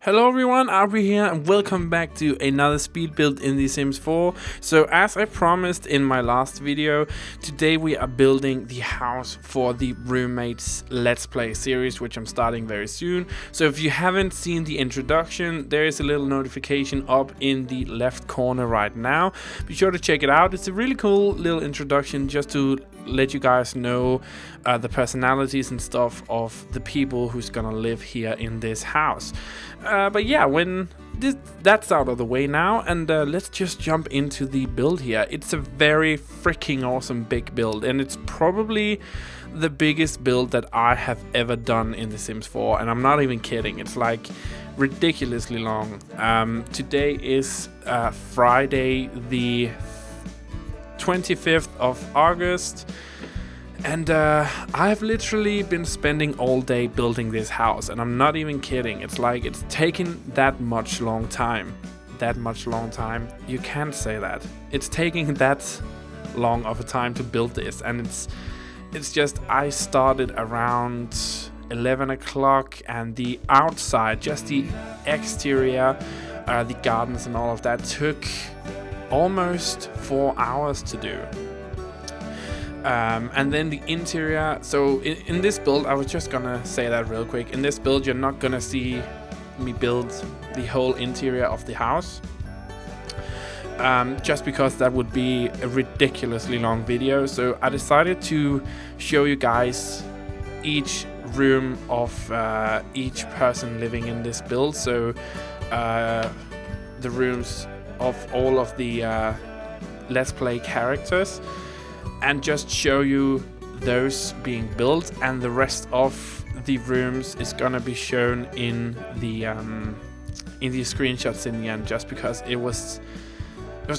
Hello everyone, Auvbri here and welcome back to another speed build in The Sims 4. So as I promised in my last video, today we are building the house for the Roommates Let's Play series, which I'm starting very soon. So if you haven't seen the introduction, there is a little notification up in the left corner right now. Be sure to check it out. It's a really cool little introduction just to let you guys know the personalities and stuff of the people who's gonna live here in this house. But yeah, when that's out of the way now, and let's just jump into the build here. It's a very freaking awesome big build, and it's probably the biggest build that I have ever done in The Sims 4, and I'm not even kidding. It's like ridiculously long. Today is Friday the 25th of August. And I've literally been spending all day building this house, and I'm not even kidding. It's like it's taken that much long time. You can't say that. It's taking that long of a time to build this, and it's just I started around 11 o'clock, and the outside, just the exterior, the gardens and all of that took almost 4 hours to do. And then the interior. So in this build, I was just gonna say that real quick. In this build, you're not gonna see me build the whole interior of the house, just because that would be a ridiculously long video. So I decided to show you guys each room of each person living in this build. So the rooms of all of the Let's Play characters, and just show you those being built, and the rest of the rooms is gonna be shown in the screenshots in the end, just because it was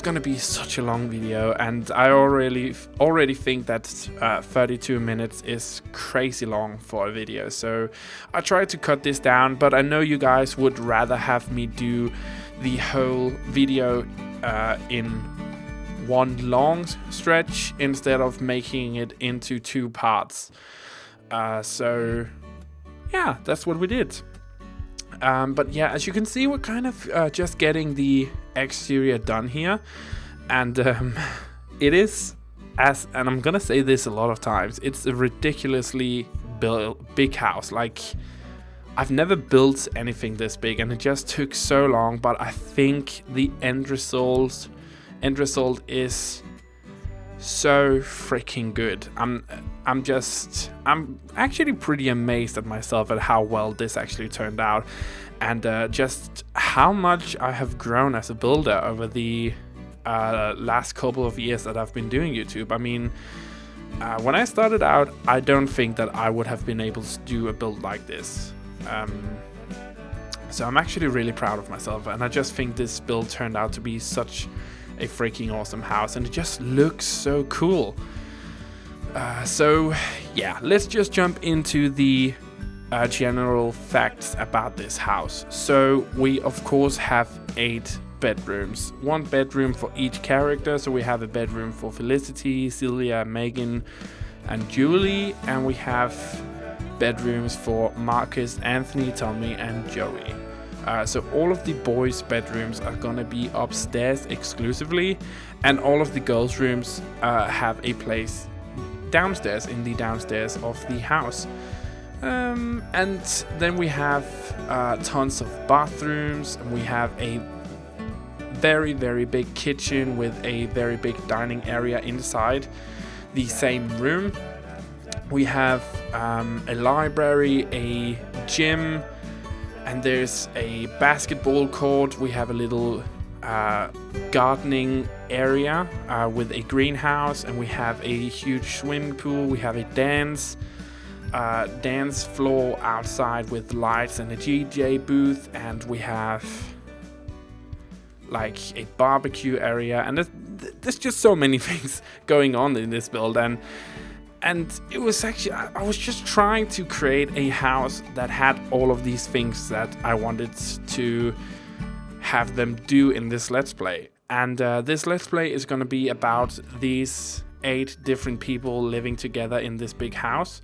gonna be such a long video, and I already think that 32 minutes is crazy long for a video. So I tried to cut this down, but I know you guys would rather have me do the whole video in one long stretch instead of making it into 2 parts. So yeah, that's what we did. But yeah, as you can see, we're kind of just getting the exterior done here, and it is, and I'm gonna say this a lot of times, it's a ridiculously big house. Like, I've never built anything this big, and it just took so long, but I think the end result is so freaking good. I'm actually pretty amazed at myself at how well this actually turned out, and just how much I have grown as a builder over the last couple of years that I've been doing YouTube. I mean, when I started out, I don't think that I would have been able to do a build like this. So I'm actually really proud of myself, and I just think this build turned out to be such a freaking awesome house, and it just looks so cool. So yeah, let's just jump into the general facts about this house. So we of course have 8 bedrooms, 1 bedroom for each character. So we have a bedroom for Felicity, Celia, Megan and Julie, and we have bedrooms for Marcus, Anthony, Tommy and Joey. So all of the boys' bedrooms are gonna be upstairs exclusively, and all of the girls' rooms have a place downstairs, in the downstairs of the house. And then we have tons of bathrooms, and we have a very, very big kitchen with a very big dining area inside the same room. We have a library, a gym, and there's a basketball court. We have a little gardening area with a greenhouse, and we have a huge swimming pool. We have a dance floor outside with lights and a DJ booth, and we have like a barbecue area, and there's just so many things going on in this build. And it was actually, I was just trying to create a house that had all of these things that I wanted to have them do in this Let's Play. And this Let's Play is going to be about these 8 different people living together in this big house.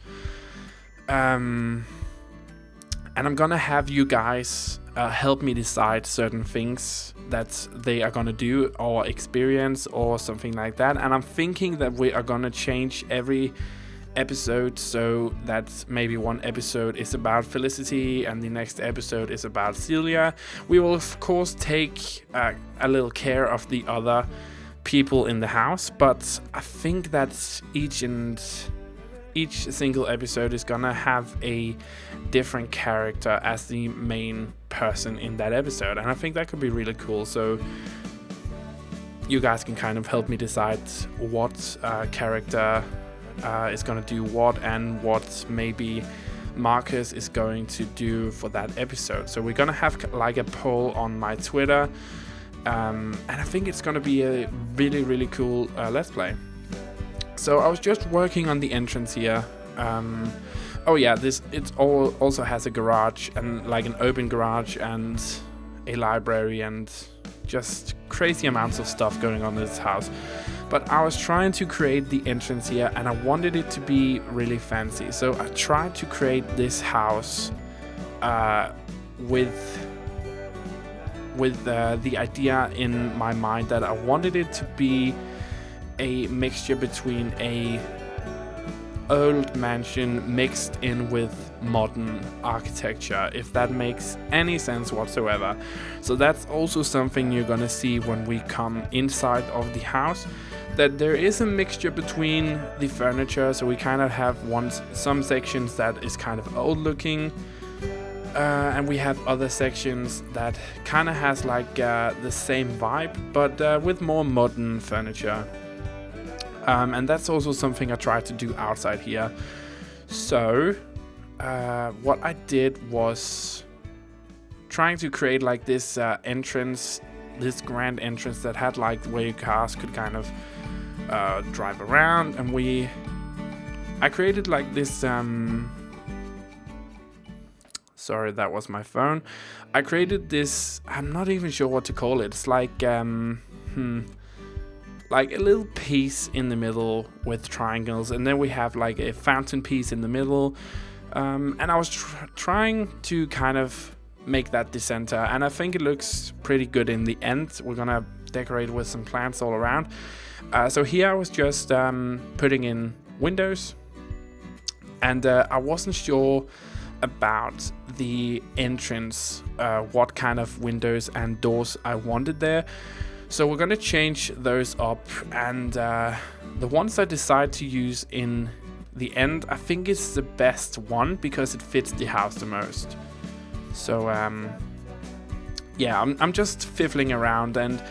And I'm gonna have you guys help me decide certain things that they are gonna do or experience or something like that. And I'm thinking that we are gonna change every episode, so that maybe one episode is about Felicity and the next episode is about Celia. We will of course take a little care of the other people in the house, but I think that each single episode is gonna have a different character as the main person in that episode, and I think that could be really cool. So you guys can kind of help me decide what character is gonna do what, and what maybe Marcus is going to do for that episode. So we're gonna have like a poll on my Twitter, and I think it's gonna be a really cool let's play. So I was just working on the entrance here. Oh yeah, it also has a garage, and like an open garage and a library and just crazy amounts of stuff going on in this house. But I was trying to create the entrance here, and I wanted it to be really fancy. So I tried to create this house with the idea in my mind that I wanted it to be a mixture between a old mansion mixed in with modern architecture, if that makes any sense whatsoever. So that's also something you're gonna see when we come inside of the house, that there is a mixture between the furniture. So we kind of have some sections that is kind of old looking, and we have other sections that kind of has like the same vibe, but with more modern furniture. And that's also something I tried to do outside here. So what I did was trying to create like this entrance, this grand entrance that had like where your cars could kind of drive around, and I created like this sorry, that was my phone. I created this, I'm not even sure what to call it. It's like like a little piece in the middle with triangles, and then we have like a fountain piece in the middle, and I was trying to kind of make that the center, and I think it looks pretty good in the end. We're gonna decorate with some plants all around. So here I was just putting in windows, and I wasn't sure about the entrance, what kind of windows and doors I wanted there. So we're gonna change those up, and the ones I decide to use in the end, I think is the best one because it fits the house the most. So yeah, I'm just fiddling around, and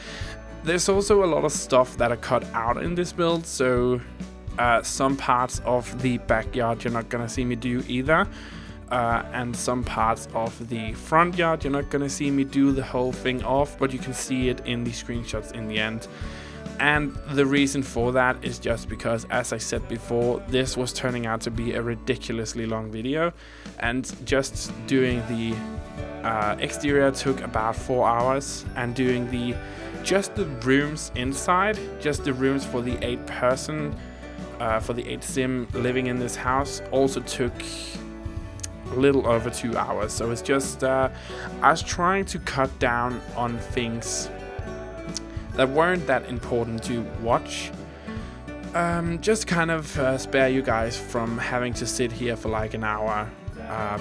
there's also a lot of stuff that I cut out in this build. So some parts of the backyard you're not gonna see me do either. And some parts of the front yard you're not gonna see me do the whole thing off, but you can see it in the screenshots in the end. And the reason for that is just because, as I said before, this was turning out to be a ridiculously long video, and just doing the exterior took about 4 hours, and doing just the rooms inside, just the rooms for the 8-person, for the 8 sim living in this house, also took a little over 2 hours. So it's just I was trying to cut down on things that weren't that important to watch, just kind of spare you guys from having to sit here for like an hour,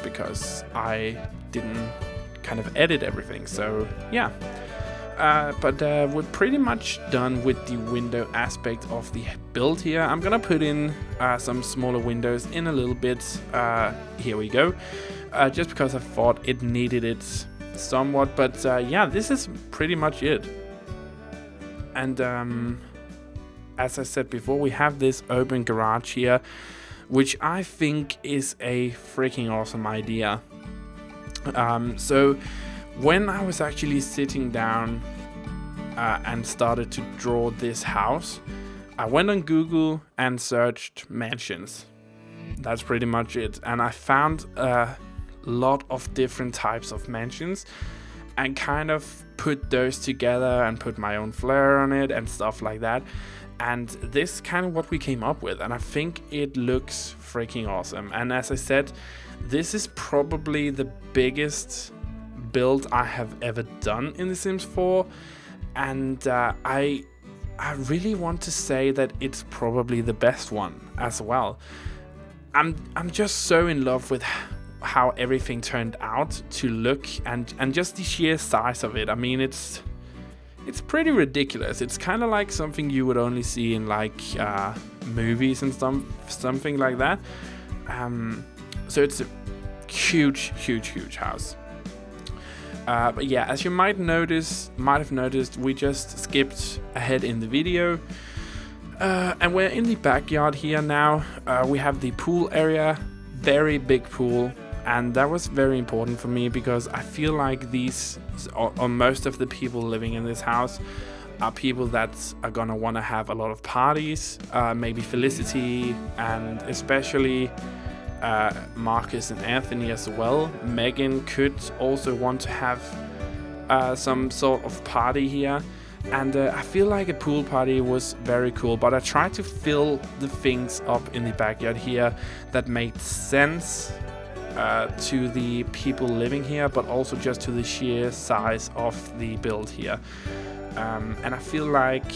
because I didn't kind of edit everything. So yeah, but we're pretty much done with the window aspect of the build here. I'm gonna put in some smaller windows in a little bit. Here we go, just because I thought it needed it somewhat, but yeah, this is pretty much it. And as I said before, we have this open garage here, which I think is a freaking awesome idea. So when I was actually sitting down and started to draw this house, I went on Google and searched mansions. That's pretty much it. And I found a lot of different types of mansions, and kind of put those together and put my own flair on it and stuff like that. And this is kind of what we came up with, and I think it looks freaking awesome. And as I said, this is probably the biggest build I have ever done in The Sims 4, and I really want to say that it's probably the best one as well. I'm just so in love with how everything turned out to look, and just the sheer size of it. I mean, it's pretty ridiculous. It's kind of like something you would only see in like movies and something like that. So it's a huge house. But yeah, as you might have noticed, we just skipped ahead in the video. And we're in the backyard here now. We have the pool area, very big pool. And that was very important for me because I feel like these, or most of the people living in this house, are people that are gonna want to have a lot of parties. Maybe Felicity, and especially Marcus and Anthony as well. Megan could also want to have some sort of party here. And I feel like a pool party was very cool, but I tried to fill the things up in the backyard here that made sense to the people living here, but also just to the sheer size of the build here. And I feel like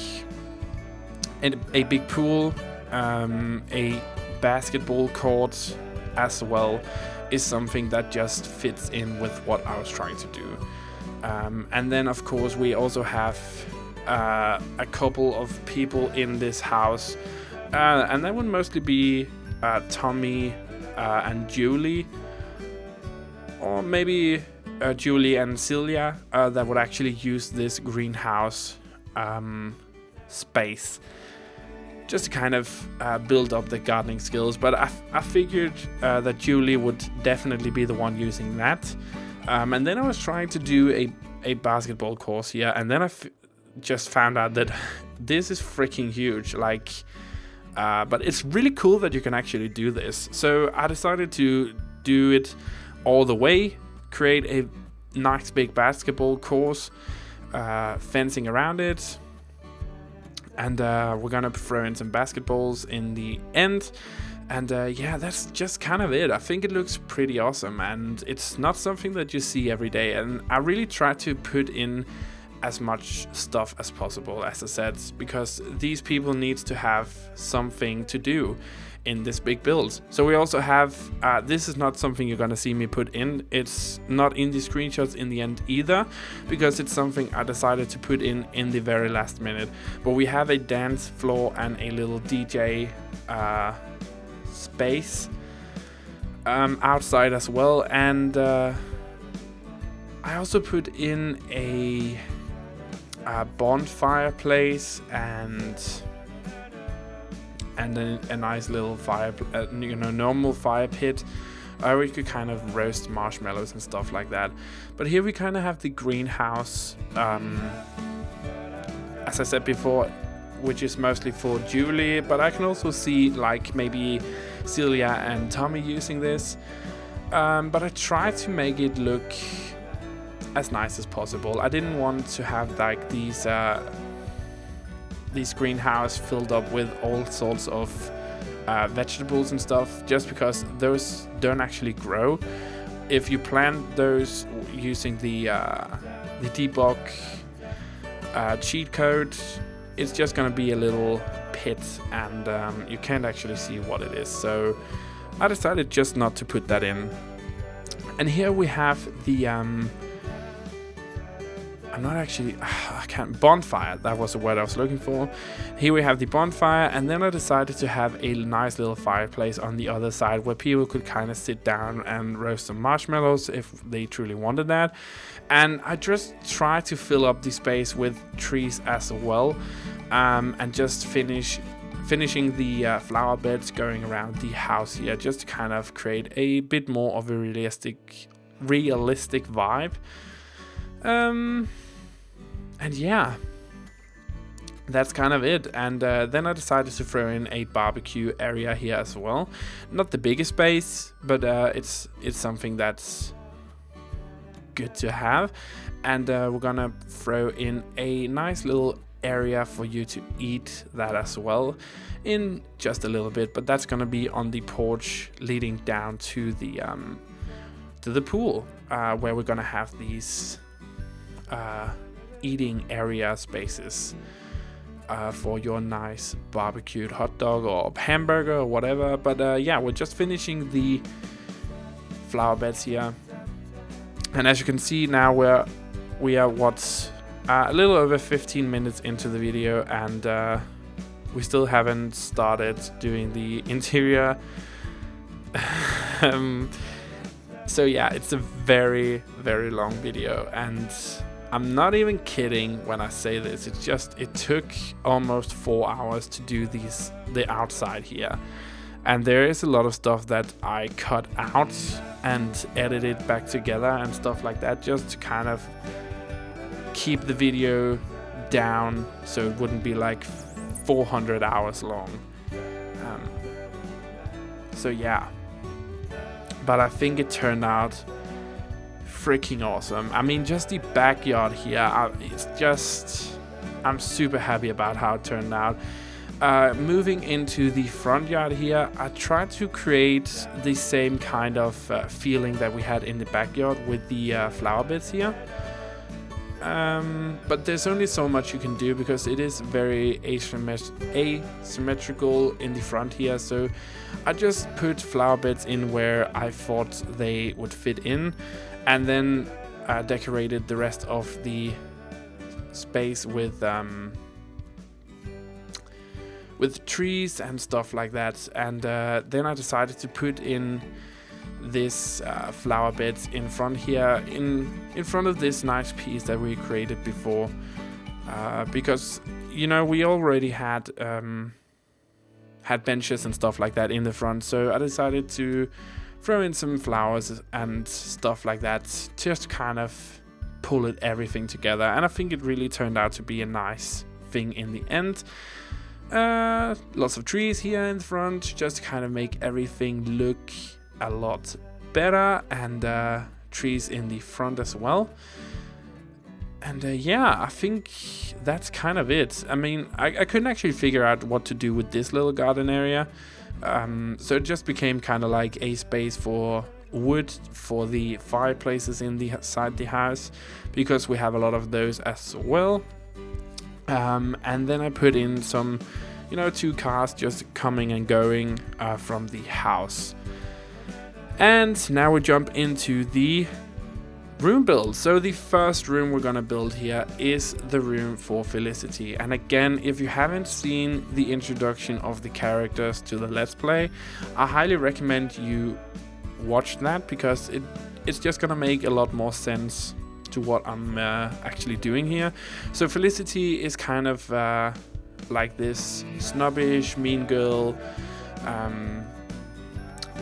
a big pool, a basketball court as well, is something that just fits in with what I was trying to do. And then of course we also have a couple of people in this house, and that would mostly be Tommy and Julie, or maybe Julie and Celia, that would actually use this greenhouse space just to kind of build up the gardening skills. But I figured that Julie would definitely be the one using that. And then I was trying to do a basketball course here, and then I just found out that this is freaking huge. Like, but it's really cool that you can actually do this. So I decided to do it all the way, create a nice big basketball course, fencing around it, and we're gonna throw in some basketballs in the end. And yeah, that's just kind of it. I think it looks pretty awesome, and it's not something that you see every day. And I really try to put in as much stuff as possible, as I said, because these people need to have something to do in this big build. So we also have, this is not something you're gonna see me put in. It's not in the screenshots in the end either, because it's something I decided to put in the very last minute. But we have a dance floor and a little DJ space outside as well. And I also put in a bonfire place and a nice little fire, normal fire pit where you could kind of roast marshmallows and stuff like that. But here we kind of have the greenhouse, as I said before, which is mostly for Julie, but I can also see like maybe Celia and Tommy using this. But I tried to make it look as nice as possible. I didn't want to have like these greenhouse filled up with all sorts of vegetables and stuff, just because those don't actually grow. If you plant those using the debug cheat code, it's just gonna be a little pit, and you can't actually see what it is. So I decided just not to put that in. And here we have the bonfire, that was the word I was looking for. Here we have the bonfire, and then I decided to have a nice little fireplace on the other side where people could kind of sit down and roast some marshmallows if they truly wanted that. And I just tried to fill up the space with trees as well, and just finishing the flower beds going around the house here, just to kind of create a bit more of a realistic vibe. And yeah, that's kind of it. And then I decided to throw in a barbecue area here as well. Not the biggest space, but it's something that's good to have. And we're gonna throw in a nice little area for you to eat that as well in just a little bit, but that's gonna be on the porch leading down to the to the pool, where we're gonna have these eating area spaces for your nice barbecued hot dog or hamburger or whatever. But yeah, we're just finishing the flower beds here, and as you can see now we are a little over 15 minutes into the video, and we still haven't started doing the interior. So yeah, it's a very, very long video, and I'm not even kidding when I say this. It took almost 4 hours to do the outside here, and there is a lot of stuff that I cut out and edited back together and stuff like that, just to kind of keep the video down so it wouldn't be like 400 hours long. So yeah, but I think it turned out freaking awesome. I mean, just the backyard here, I'm super happy about how it turned out. Moving into the front yard here, I tried to create the same kind of feeling that we had in the backyard with the flower beds here. But there's only so much you can do because it is very asymmetrical in the front here. So I just put flower beds in where I thought they would fit in, and then decorated the rest of the space with trees and stuff like that. And then I decided to put in this flower beds in front here, in front of this nice piece that we created before, because you know we already had benches and stuff like that in the front, so I decided to throw in some flowers and stuff like that, just kind of pull everything together, and I think it really turned out to be a nice thing in the end. Lots of trees here in the front, just to kind of make everything look a lot better, and trees in the front as well. And yeah, I think that's kind of it. I mean, I couldn't actually figure out what to do with this little garden area, so it just became kind of like a space for wood for the fireplaces inside the house, because we have a lot of those as well. And then I put in some, 2 cars just coming and going from the house. And now we jump into the room build. So the first room we're gonna build here is the room for Felicity. And again, if you haven't seen the introduction of the characters to the Let's Play, I highly recommend you watch that, because it's just gonna make a lot more sense to what I'm actually doing here. So Felicity is kind of like this snobbish, mean girl,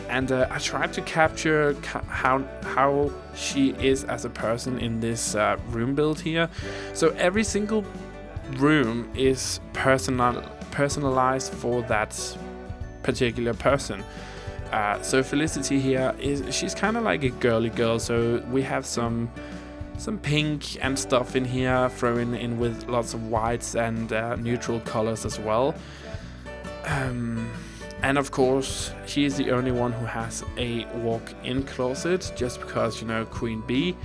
and I tried to capture how she is as a person in this room build here. So every single room is personalized for that particular person. So Felicity here she's kind of like a girly girl. So we have some pink and stuff in here, thrown in with lots of whites and neutral colors as well. And of course, she is the only one who has a walk-in closet, just because, Queen Bee.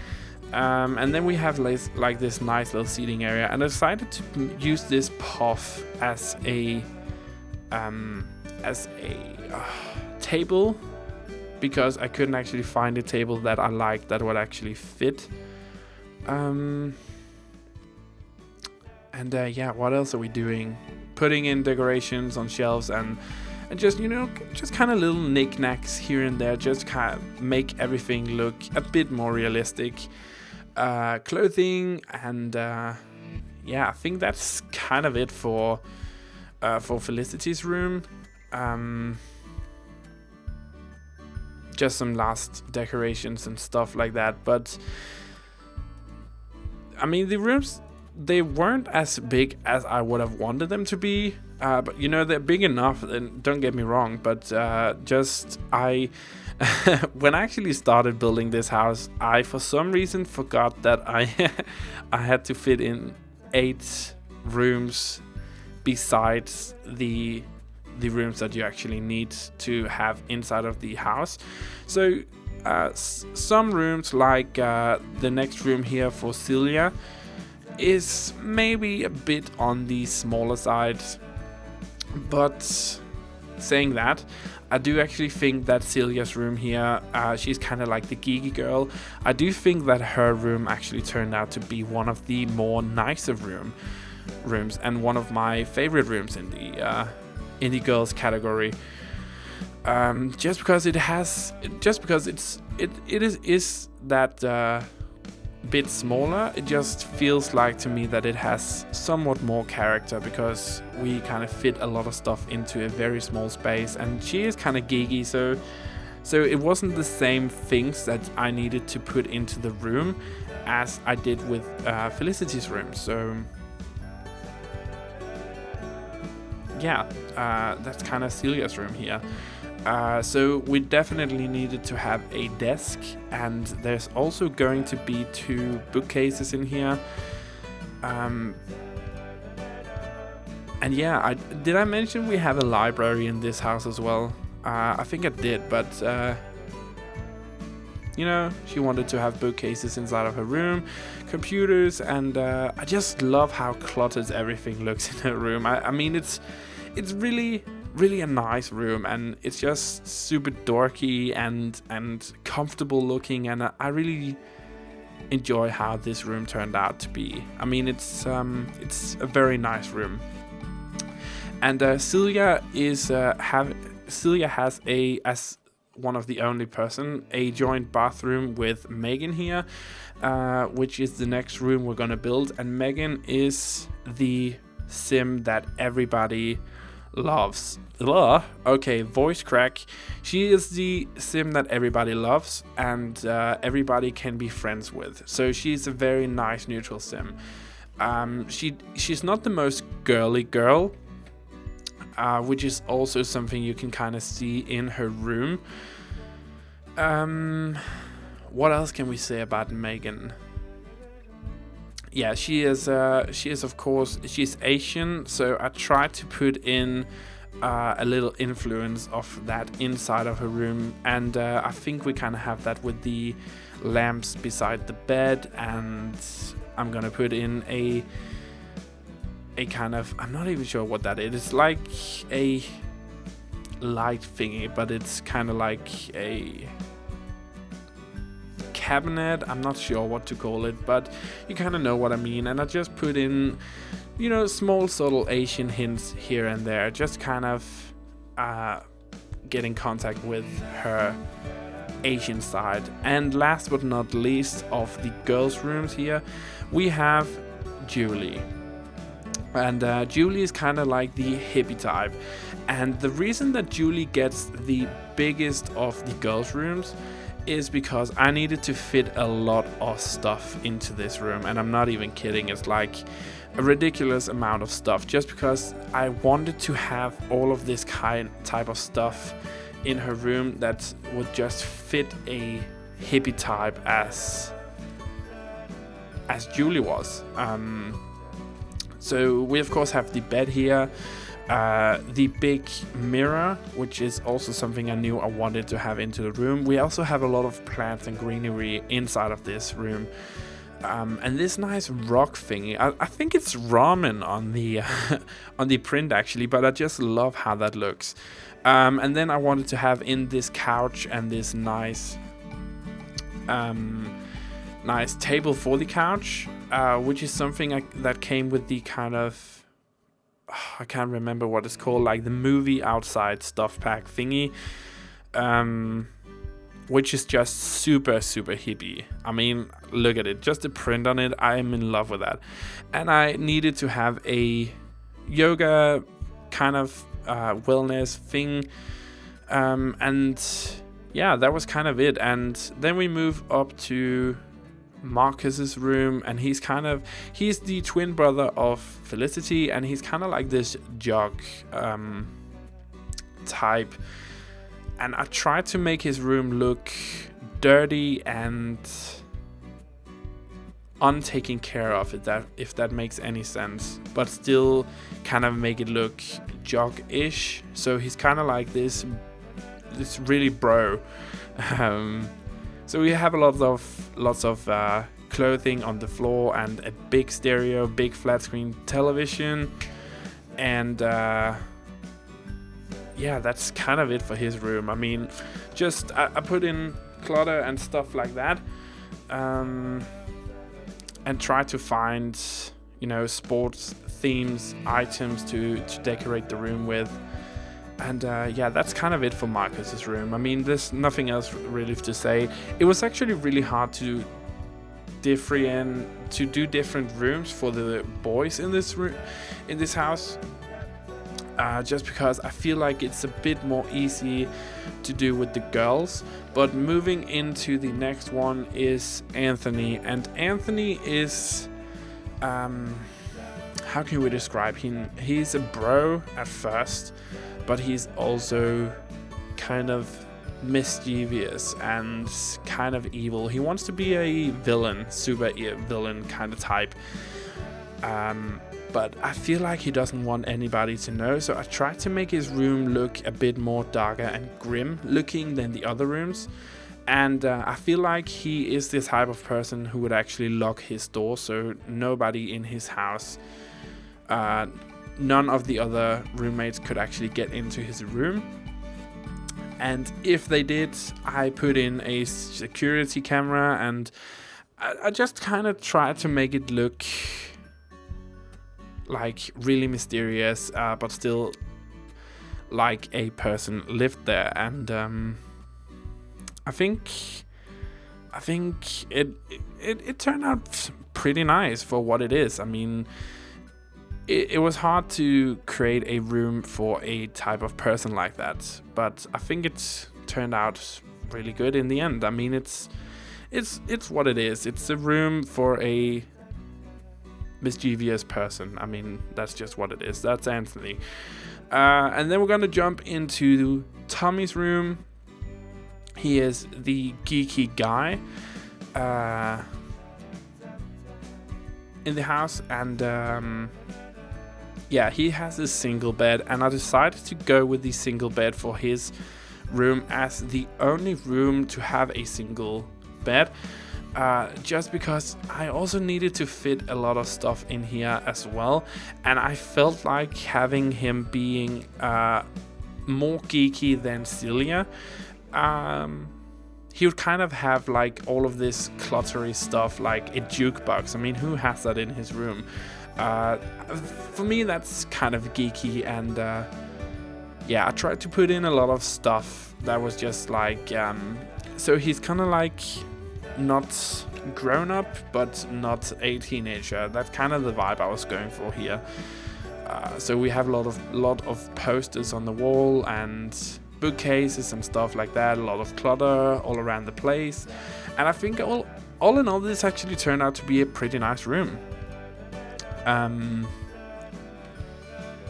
And then we have like this nice little seating area, and I decided to use this puff as a table, because I couldn't actually find a table that I liked that would actually fit. And yeah, what else are we doing? Putting in decorations on shelves and just, just kind of little knickknacks here and there, just kind of make everything look a bit more realistic. Clothing, and yeah, I think that's kind of it for Felicity's room. Just some last decorations and stuff like that, but I mean, the rooms, they weren't as big as I would have wanted them to be, but they're big enough, and don't get me wrong, but when I actually started building this house, I for some reason forgot that I had to fit in 8 rooms besides the rooms that you actually need to have inside of the house. So Some rooms, like the next room here for Celia, is maybe a bit on the smaller side. But saying that, I do actually think that Celia's room here, she's kind of like the geeky girl. I do think that her room actually turned out to be one of the more nicer rooms and one of my favorite rooms in the girls category. Just because it is that bit smaller, it just feels like to me that it has somewhat more character, because we kind of fit a lot of stuff into a very small space, and she is kind of geeky, so it wasn't the same things that I needed to put into the room as I did with Felicity's room. So yeah, that's kind of Celia's room here. So we definitely needed to have a desk, and there's also going to be 2 bookcases in here. And yeah, did I mention we have a library in this house as well? I think I did, but you know, she wanted to have bookcases inside of her room, computers, and I just love how cluttered everything looks in her room. I mean, it's really a nice room, and it's just super dorky and comfortable looking, and I really enjoy how this room turned out to be. I mean, it's a very nice room. And Celia has as one of the only person, a joint bathroom with Megan here, which is the next room we're gonna build. And Megan is the sim that everybody loves. Okay, voice crack. She is the sim that everybody loves and everybody can be friends with. So she's a very nice neutral sim. She's not the most girly girl, which is also something you can kind of see in her room. What else can we say about Megan? Yeah, she is of course, she's Asian, so I tried to put in a little influence of that inside of her room, and I think we kind of have that with the lamps beside the bed, and I'm gonna put in a kind of, I'm not even sure what that is. It's like a light thingy, but it's kind of like a cabinet. I'm not sure what to call it, but you kind of know what I mean. And I just put in, you know, small subtle Asian hints here and there, just kind of get in contact with her Asian side. And last but not least of the girls' rooms here, we have Julie. And Julie is kind of like the hippie type. And the reason that Julie gets the biggest of the girls' rooms is because I needed to fit a lot of stuff into this room. And I'm not even kidding. It's like a ridiculous amount of stuff, just because I wanted to have all of this type of stuff in her room that would just fit a hippie type as Julie was. So we of course have the bed here, the big mirror, which is also something I knew I wanted to have into the room. We also have a lot of plants and greenery inside of this room. And this nice rock thingy, I think it's ramen on the on the print actually, but I just love how that looks. And then I wanted to have in this couch and this nice nice table for the couch, which is something that came with the kind of, I can't remember what it's called, like the movie outside stuff pack thingy, which is just super hippie. I mean, look at it, just the print on it, I am in love with that. And I needed to have a yoga kind of wellness thing, and yeah, that was kind of it. And then we move up to Marcus's room, and he's the twin brother of Felicity, and he's kind of like this jock type. And I tried to make his room look dirty and untaken care of, if that makes any sense, but still kind of make it look jock-ish. So he's kind of like this really bro. So we have lots of clothing on the floor and a big stereo, big flat screen television, and yeah, that's kind of it for his room. I mean, just I put in clutter and stuff like that, and try to find, you know, sports themes, items to decorate the room with. And yeah, that's kind of it for Marcus's room. I mean, there's nothing else really to say. It was actually really hard to do different rooms for the boys in this room, in this house, just because I feel like it's a bit more easy to do with the girls. But moving into the next one is Anthony, and Anthony is how can we describe him? He's a bro at first, but he's also kind of mischievous and kind of evil. He wants to be a villain, super villain kind of type. But I feel like he doesn't want anybody to know, so I tried to make his room look a bit more darker and grim looking than the other rooms. And I feel like he is the type of person who would actually lock his door, so nobody in his house, none of the other roommates could actually get into his room. And if they did, I put in a security camera, and I just kind of tried to make it look like really mysterious, but still like a person lived there. And I think it turned out pretty nice for what it is. I mean, it was hard to create a room for a type of person like that, but I think it turned out really good in the end. I mean, it's what it is. It's a room for a mischievous person. I mean, that's just what it is. That's Anthony. And then we're gonna jump into Tommy's room. He is the geeky guy in the house, and yeah, he has a single bed, and I decided to go with the single bed for his room as the only room to have a single bed, just because I also needed to fit a lot of stuff in here as well, and I felt like having him being more geeky than Celia. He would kind of have like all of this cluttery stuff, like a jukebox. I mean, who has that in his room? For me, that's kind of geeky, and yeah, I tried to put in a lot of stuff that was just like, so he's kind of like not grown up, but not a teenager. That's kind of the vibe I was going for here. So we have a lot of posters on the wall and bookcases and stuff like that, a lot of clutter all around the place, and I think all in all, this actually turned out to be a pretty nice room.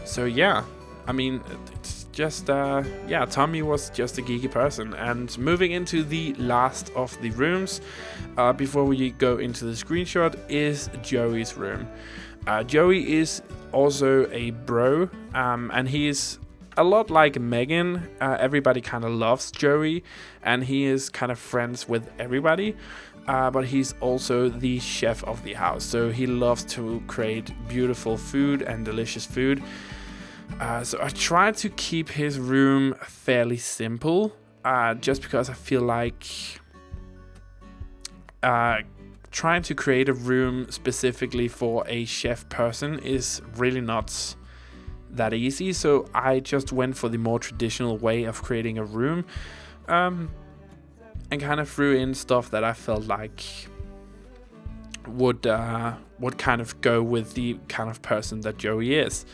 So yeah, I mean, it's just yeah, Tommy was just a geeky person. And moving into the last of the rooms, before we go into the screenshot, is Joey's room. Joey is also a bro, and he's a lot like Megan. Everybody kind of loves Joey, and he is kind of friends with everybody. But he's also the chef of the house, so he loves to create beautiful food and delicious food. So I tried to keep his room fairly simple, just because I feel like trying to create a room specifically for a chef person is really not that easy. So I just went for the more traditional way of creating a room, and kind of threw in stuff that I felt like would kind of go with the kind of person that Joey is.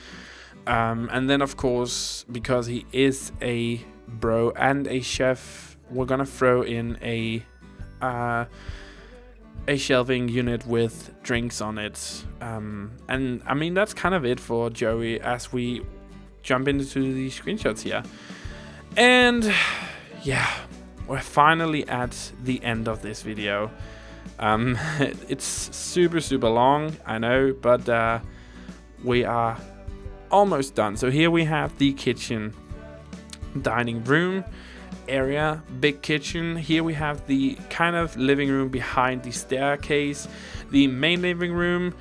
And then, of course, because he is a bro and a chef, we're gonna throw in a shelving unit with drinks on it. And I mean, that's kind of it for Joey as we jump into the screenshots here. And yeah, we're finally at the end of this video. It's super long, I know, but we are almost done. So here we have the kitchen, dining room, area, big kitchen. Here we have the kind of living room behind the staircase, the main living room,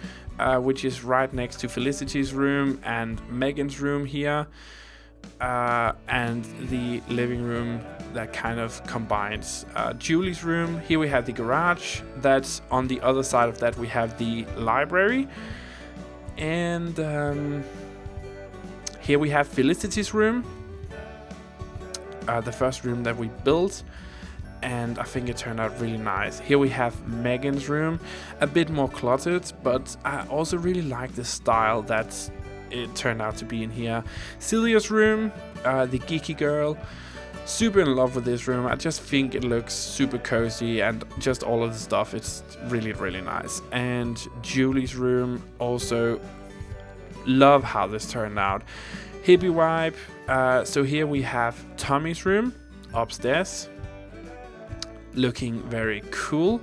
which is right next to Felicity's room and Megan's room here, and the living room that kind of combines Julie's room. Here we have the garage. That's on the other side of that we have the library, and here we have Felicity's room, the first room that we built, and I think it turned out really nice. Here we have Megan's room, a bit more cluttered, but I also really like the style that it turned out to be in here. Celia's room, the geeky girl, super in love with this room. I just think it looks super cozy and just all of the stuff, it's really, really nice. And Julie's room, also love how this turned out. Hippie vibe. So here we have Tommy's room upstairs, looking very cool.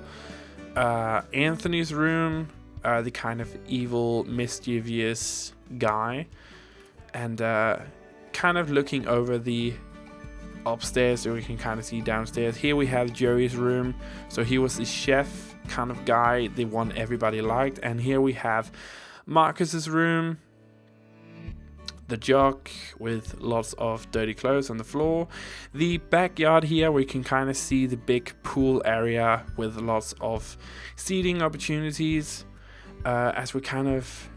Anthony's room, the kind of evil, mischievous guy, and kind of looking over the upstairs so we can kind of see downstairs. Here we have Joey's room, so he was the chef kind of guy, the one everybody liked. And here we have Marcus's room, the jug with lots of dirty clothes on the floor. The backyard here, we can kind of see the big pool area with lots of seating opportunities, as we kind of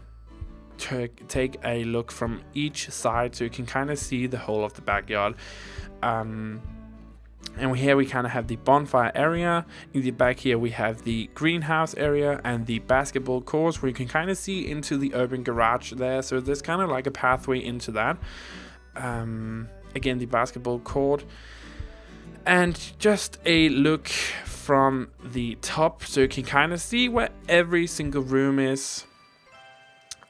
take a look from each side, so you can kind of see the whole of the backyard. And here we kind of have the bonfire area. In the back here we have the greenhouse area and the basketball courts, where you can kind of see into the urban garage there. So there's kind of like a pathway into that. Again, the basketball court, and just a look from the top, so you can kind of see where every single room is.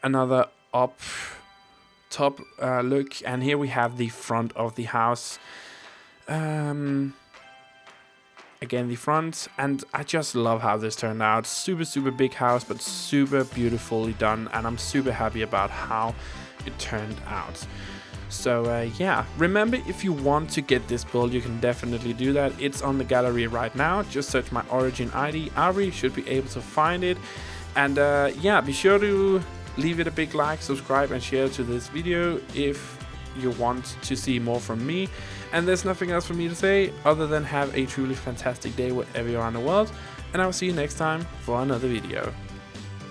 Another up top look, and here we have the front of the house. Again, the front, and I just love how this turned out. Super big house, but super beautifully done, and I'm super happy about how it turned out. So yeah, remember, if you want to get this build, you can definitely do that. It's on the gallery right now. Just search my origin ID, Auvbri. You should be able to find it. And yeah, be sure to leave it a big like, subscribe, and share to this video if you want to see more from me. And there's nothing else for me to say other than have a truly fantastic day wherever you are in the world, and I will see you next time for another video.